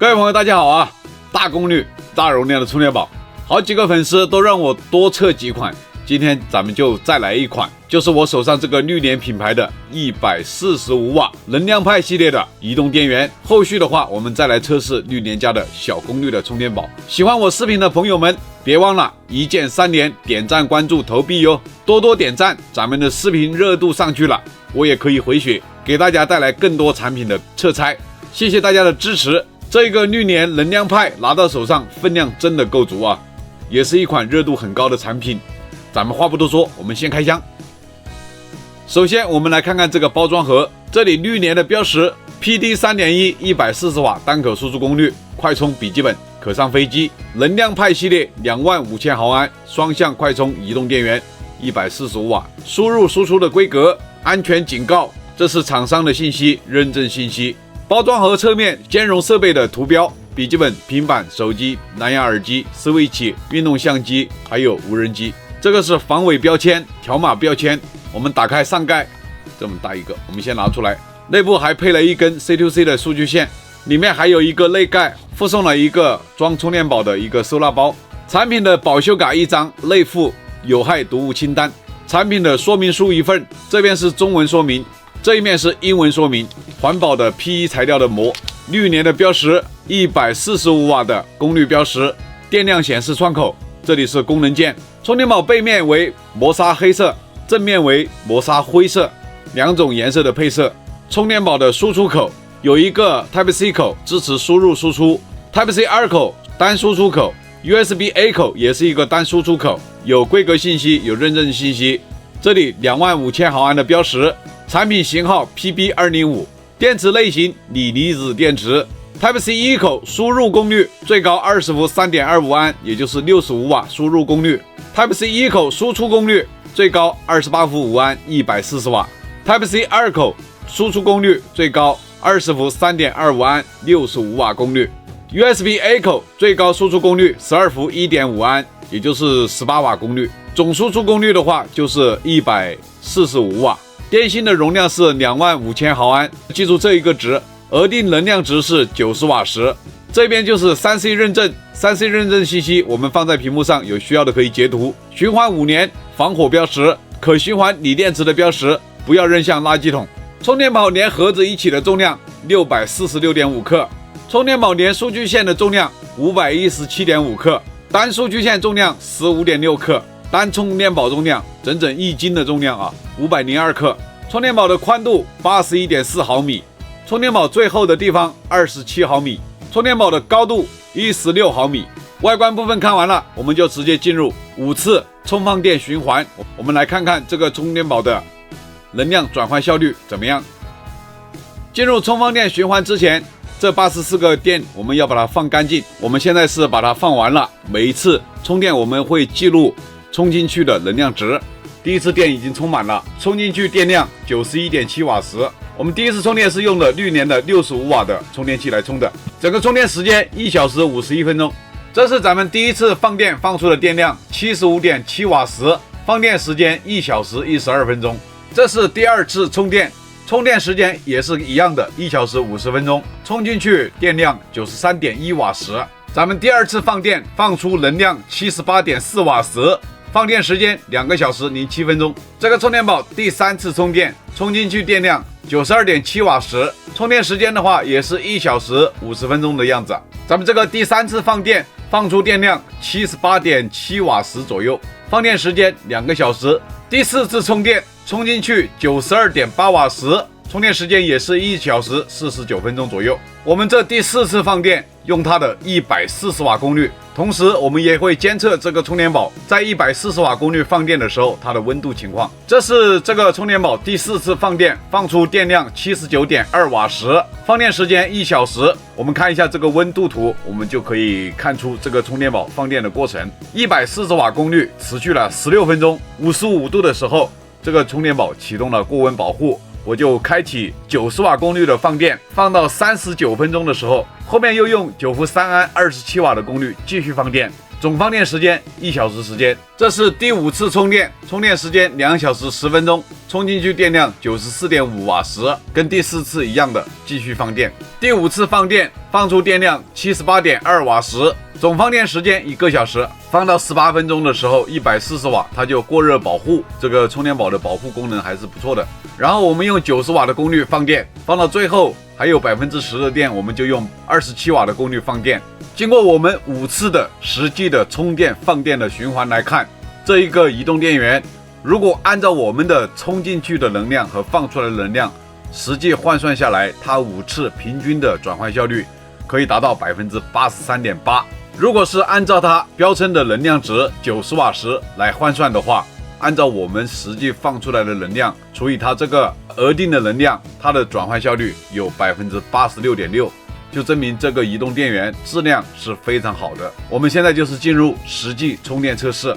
各位朋友大家好啊，大功率大容量的充电宝，好几个粉丝都让我多测几款，今天咱们就再来一款，就是我手上这个绿联品牌的145瓦能量派系列的移动电源。后续的话我们再来测试绿联家的小功率的充电宝。喜欢我视频的朋友们别忘了一键3连，点赞关注投币哟，多多点赞，咱们的视频热度上去了，我也可以回血给大家带来更多产品的测拆，谢谢大家的支持。这个绿联能量派拿到手上分量真的够足啊，也是一款热度很高的产品。咱们话不多说，我们先开箱。首先我们来看看这个包装盒，这里绿联的标识 PD 3.1 140瓦单口输出功率，快充笔记本，可上飞机，能量派系列25000毫安双向快充移动电源145瓦，输入输出的规格，安全警告，这是厂商的信息，认证信息。包装盒侧面兼容设备的图标，笔记本、平板、手机、蓝牙耳机、Switch、运动相机，还有无人机。这个是防伪标签、条码标签。我们打开上盖，这么大一个，我们先拿出来。内部还配了一根 C2C 的数据线，里面还有一个内盖，附送了一个装充电宝的一个收纳包。产品的保修卡1张，内附有害毒物清单。产品的说明书1份，这边是中文说明，这一面是英文说明。环保的 PE 材料的膜，绿联的标识，145瓦的功率标识，电量显示窗口，这里是功能键。充电宝背面为磨砂黑色，正面为磨砂灰色，两种颜色的配色。充电宝的输出口有一个 Type-C 口，支持输入输出 ，Type-C 2口单输出口 ，USB-A 口也是一个单输出口，有规格信息，有认证信息。这里25000毫安的标识，产品型号 PB205。电池类型锂离子电池 ，Type-C 1口输入功率最高20伏 3.25 安，也就是65瓦输入功率。Type-C 1口输出功率最高28伏5安，140瓦。Type-C 2口输出功率最高20伏 3.25 安，65瓦功率。USB-A 口最高输出功率12伏 1.5 安，也就是18瓦功率。总输出功率的话就是145瓦。电芯的容量是25000毫安，记住这一个值，额定能量值是90瓦时。这边就是 3C 认证，3C 认证信息我们放在屏幕上，有需要的可以截图。循环5年，防火标识，可循环锂电池的标识，不要扔向垃圾桶。充电宝连盒子一起的重量646.5克，充电宝连数据线的重量517.5克，单数据线重量15.6克。单充电宝重量整整1斤的重量啊，502克。充电宝的宽度81.4毫米，充电宝最厚的地方27毫米，充电宝的高度16毫米。外观部分看完了，我们就直接进入5次充放电循环。我们来看看这个充电宝的能量转换效率怎么样。进入充放电循环之前，这84个电我们要把它放干净。我们现在是把它放完了，每一次充电我们会记录充进去的能量值。第一次电已经充满了，充进去电量91.7瓦时。我们第一次充电是用的绿联的65瓦的充电器来充的，整个充电时间1小时51分钟。这是咱们第一次放电放出的电量75.7瓦时，放电时间1小时12分钟。这是第二次充电，充电时间也是一样的1小时50分钟，充进去电量93.1瓦时。咱们第二次放电放出能量78.4瓦时，放电时间2个小时07分钟。这个充电宝第三次充电，充进去电量92.7瓦时，充电时间的话也是1小时50分钟的样子。咱们这个第三次放电放出电量78.7瓦时左右，放电时间2个小时。第四次充电充进去92.8瓦时，充电时间也是1小时49分钟左右。我们这第四次放电用它的140瓦功率，同时我们也会监测这个充电宝在140瓦功率放电的时候它的温度情况。这是这个充电宝第四次放电放出电量79.2瓦时，放电时间1小时。我们看一下这个温度图，我们就可以看出这个充电宝放电的过程。140瓦功率持续了16分钟，55度的时候，这个充电宝启动了过温保护。我就开启90瓦功率的放电，放到39分钟的时候，后面又用9伏3安27瓦的功率继续放电，总放电时间1小时时间。这是第5次充电，充电时间2小时10分钟，充进去电量94.5瓦时，跟第4次一样的继续放电。第5次放电，放出电量78.2瓦时，总放电时间1个小时。放到18分钟的时候，140瓦它就过热保护，这个充电宝的保护功能还是不错的。然后我们用90瓦的功率放电，放到最后还有10%的电，我们就用27瓦的功率放电。经过我们5次的实际的充电放电的循环来看，这一个移动电源如果按照我们的充进去的能量和放出来的能量实际换算下来，它5次平均的转换效率可以达到 83.8%。如果是按照它标称的能量值90瓦时来换算的话，按照我们实际放出来的能量除以它这个额定的能量，它的转换效率有 86.6%， 就证明这个移动电源质量是非常好的。我们现在就是进入实际充电测试。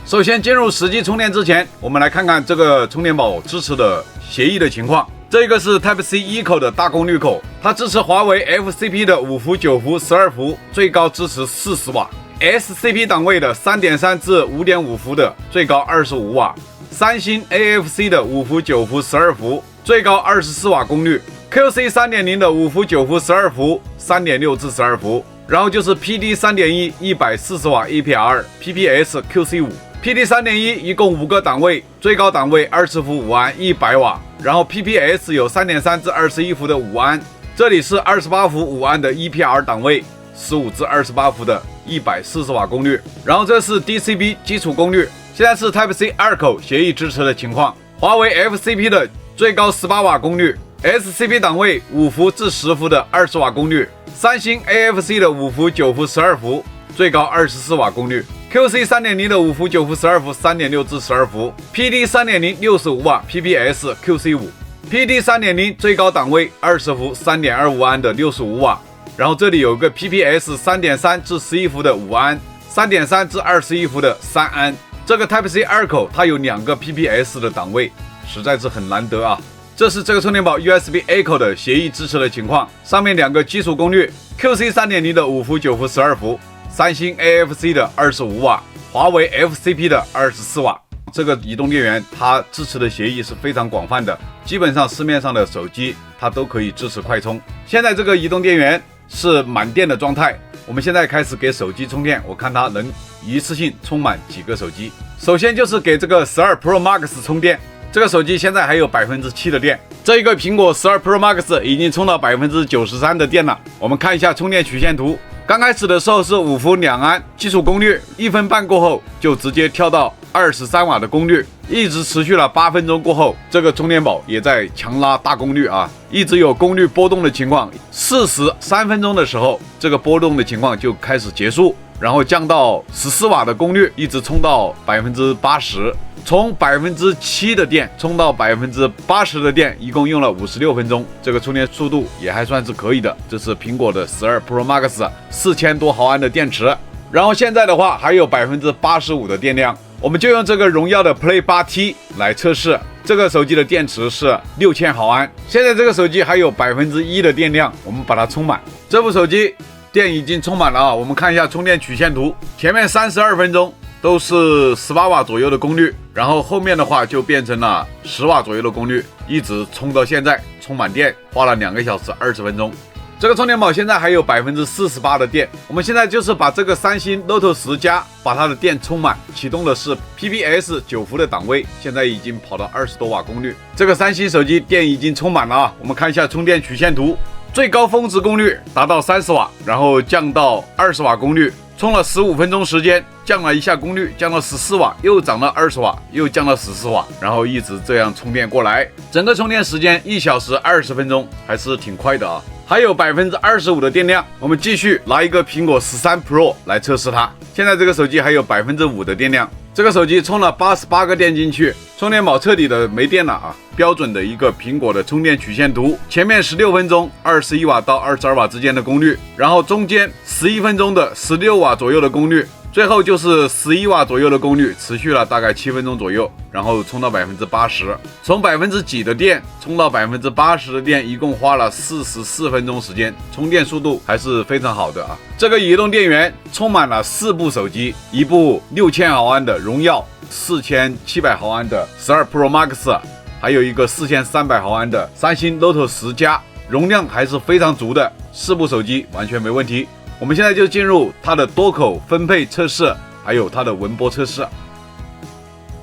首先进入实际充电之前，我们来看看这个充电宝支持的协议的情况。这个是 Type-C 1口的大功率口，它支持华为 FCP 的5伏、9伏、12伏，最高支持40瓦。SCP 档位的 3.3 至 5.5 伏的，最高25瓦。三星 AFC 的5伏、9伏、12伏，最高24瓦功率。QC 3.0 的5伏、9伏、12伏， 3.6 至12伏。然后就是 PD 3.1 140瓦 EPR，PPS QC5。PD 3.1 一共5个档位，最高档位20伏5安100瓦，然后 PPS 有 3.3 至21伏的5安，这里是28伏5安的 EPR 档位，15至28伏的140瓦功率。然后这是 DCP 基础功率。现在是 Type-C 2口协议支持的情况。华为 FCP 的最高18瓦功率， SCP 档位5伏至10伏的20瓦功率。三星 AFC 的5伏、9伏、12伏，最高24瓦功率。QC 3.0 的5伏、9伏、12伏， 3.6 至12伏。PD 3.0 65瓦 PPS QC5。PD 3.0 最高档位20伏 3.25 安的65瓦。然后这里有个 PPS 3.3 至11伏的5安， 3.3 至21伏的3安。这个 Type-C 2口它有2个 PPS 的档位，实在是很难得啊。这是这个充电宝 USB-A 口的协议支持的情况，上面2个基础功率 QC 3.0 的5伏、9伏、12伏，三星 AFC 的25瓦，华为 FCP 的24瓦。这个移动电源它支持的协议是非常广泛的，基本上市面上的手机它都可以支持快充。现在这个移动电源是满电的状态，我们现在开始给手机充电，我看它能一次性充满几个手机。首先就是给这个12 Pro Max 充电，这个手机现在还有 7% 的电，这一个苹果12 Pro Max 已经充到 93% 的电了。我们看一下充电曲线图，刚开始的时候是5伏2安，基础功率1分半过后就直接跳到23瓦的功率，一直持续了8分钟过后，这个充电宝也在强拉大功率啊，一直有功率波动的情况。43分钟的时候，这个波动的情况就开始结束，然后降到14瓦的功率，一直充到 80%。从 7% 的电充到 80% 的电，一共用了56分钟，这个充电速度也还算是可以的。这是苹果的12 Pro Max 4000多毫安的电池，然后现在的话还有 85% 的电量，我们就用这个荣耀的 Play 8T 来测试。这个手机的电池是6000毫安，现在这个手机还有 1% 的电量，我们把它充满。这部手机电已经充满了啊，我们看一下充电曲线图，前面32分钟都是18瓦左右的功率，然后后面的话就变成了10瓦左右的功率，一直充到现在，充满电花了2个小时20分钟。这个充电宝现在还有 48% 的电，我们现在就是把这个三星 Note 10加把它的电充满，启动的是 PPS 9伏的档位，现在已经跑到20多瓦功率。这个三星手机电已经充满了啊，我们看一下充电曲线图，最高峰值功率达到30瓦，然后降到20瓦功率，充了15分钟时间，降了一下功率，降到14瓦，又涨到20瓦，又降到14瓦，然后一直这样充电过来，整个充电时间1小时20分钟，还是挺快的啊。还有 25% 的电量，我们继续拿一个苹果13 Pro 来测试它。现在这个手机还有 5% 的电量，这个手机充了88个电进去，充电宝彻底的没电了啊！标准的一个苹果的充电曲线图，前面16分钟21瓦到22瓦之间的功率，然后中间11分钟的16瓦左右的功率，最后就是11瓦左右的功率，持续了大概7分钟左右，然后充到80%，从几的电充到80%的电，一共花了44分钟时间，充电速度还是非常好的啊。这个移动电源充满了4部手机，一部6000毫安的荣耀，4700毫安的12 Pro Max， 还有一个4300毫安的三星 Note 10加，容量还是非常足的，4部手机完全没问题。我们现在就进入它的多口分配测试，还有它的文波测试。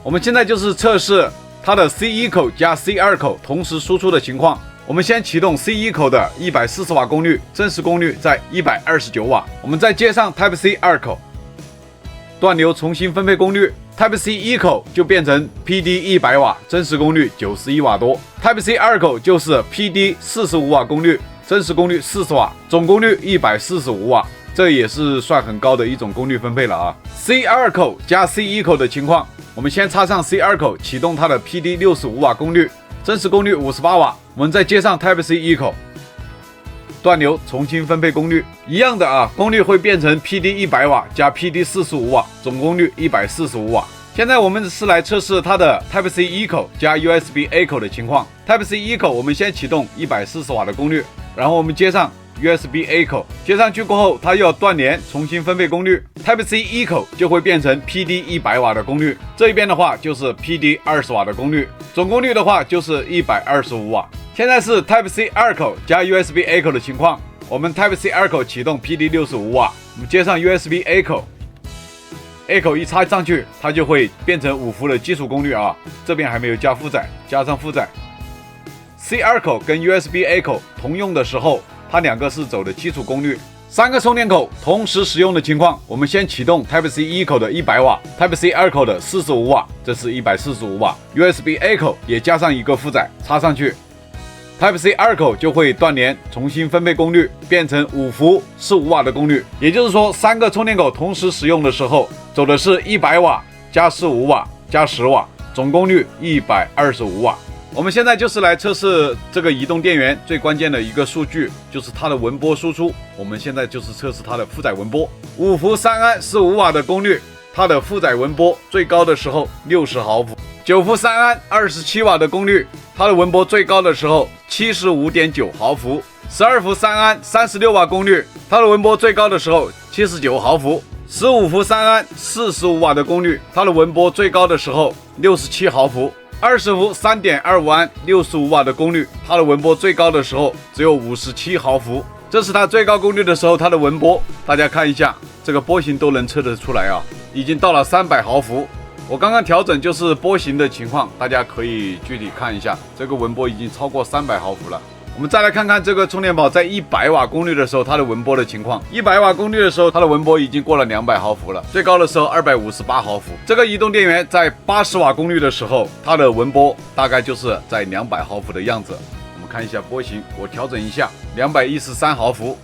我们现在就是测试它的 C1 口加 C2 口同时输出的情况。我们先启动 C1 口的140瓦功率，正时功率在129瓦。我们再接上 Type C 2口，断流重新分配功率。Type C 1口就变成 PD 100瓦，真实功率91瓦多。Type C 2口就是 PD 45瓦功率，真实功率40瓦，总功率145瓦，这也是算很高的一种功率分配了啊。C2 口加 C1 口的情况，我们先插上 C2 口，启动它的 PD 65瓦功率，真实功率58瓦。我们再接上 Type C 1口，断流重新分配功率，一样的啊，功率会变成 PD 100瓦加 PD 45瓦，总功率145瓦。现在我们是来测试它的 Type C 1口加 USB A 口的情况。Type C 1口我们先启动140瓦的功率，然后我们接上 USB A 口，接上去过后，它又要断连重新分配功率。Type C 1口就会变成 PD 100瓦的功率，这一边的话就是 PD 20瓦的功率，总功率的话就是125瓦。现在是 Type C 2口加 USB A 口的情况，我们 Type C 2口启动 PD 65瓦，我们接上 USB A 口。A 口一插上去，它就会变成5伏的基础功率啊，这边还没有加负载，加上负载。C2 口跟 USB A 口同用的时候，它两个是走的基础功率。3个充电口同时使用的情况，我们先启动 Type C 1口的100瓦， Type C 2口的45瓦，这是145瓦。USB A 口也加上一个负载，插上去。Type C 2口就会断连，重新分配功率，变成5伏15瓦的功率。也就是说，3个充电口同时使用的时候，走的是100瓦加15瓦加10瓦，总功率125瓦。我们现在就是来测试这个移动电源最关键的一个数据，就是它的文波输出。我们现在就是测试它的负载文波，5伏3安15瓦的功率，它的负载文波最高的时候60毫伏；9伏3安27瓦的功率，它的文波最高的时候75.9毫伏；12伏3安36瓦功率，它的文波最高的时候79毫伏；15伏3安45瓦的功率，它的文波最高的时候67毫伏；20伏3.25安65瓦的功率，它的文波最高的时候只有57毫伏。这是它最高功率的时候，它的文波，大家看一下，这个波形都能测得出来啊，已经到了300毫伏。我刚刚调整就是波形的情况，大家可以具体看一下，这个文波已经超过300毫伏了。我们再来看看这个充电宝在100瓦功率的时候它的文波的情况。100瓦功率的时候，它的文波已经过了200毫伏了，最高的时候258毫伏。这个移动电源在80瓦功率的时候，它的文波大概就是在200毫伏的样子。我们看一下波形，我调整一下，213毫伏。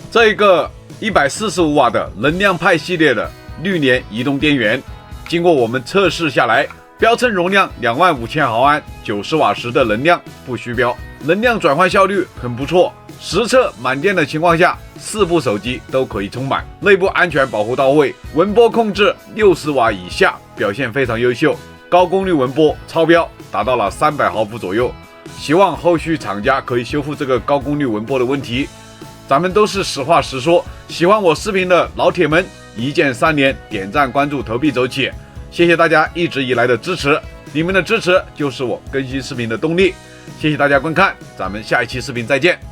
这一个145瓦的能量派系列的绿联移动电源，经过我们测试下来，标称容量25000毫安，90瓦时的能量不虚标，能量转换效率很不错。实测满电的情况下，4部手机都可以充满，内部安全保护到位，文波控制60瓦以下，表现非常优秀，高功率文波超标，达到了300毫伏左右。希望后续厂家可以修复这个高功率文波的问题。咱们都是实话实说，喜欢我视频的老铁们，一键3连，点赞、关注、投币走起！谢谢大家一直以来的支持，你们的支持就是我更新视频的动力。谢谢大家观看，咱们下一期视频再见。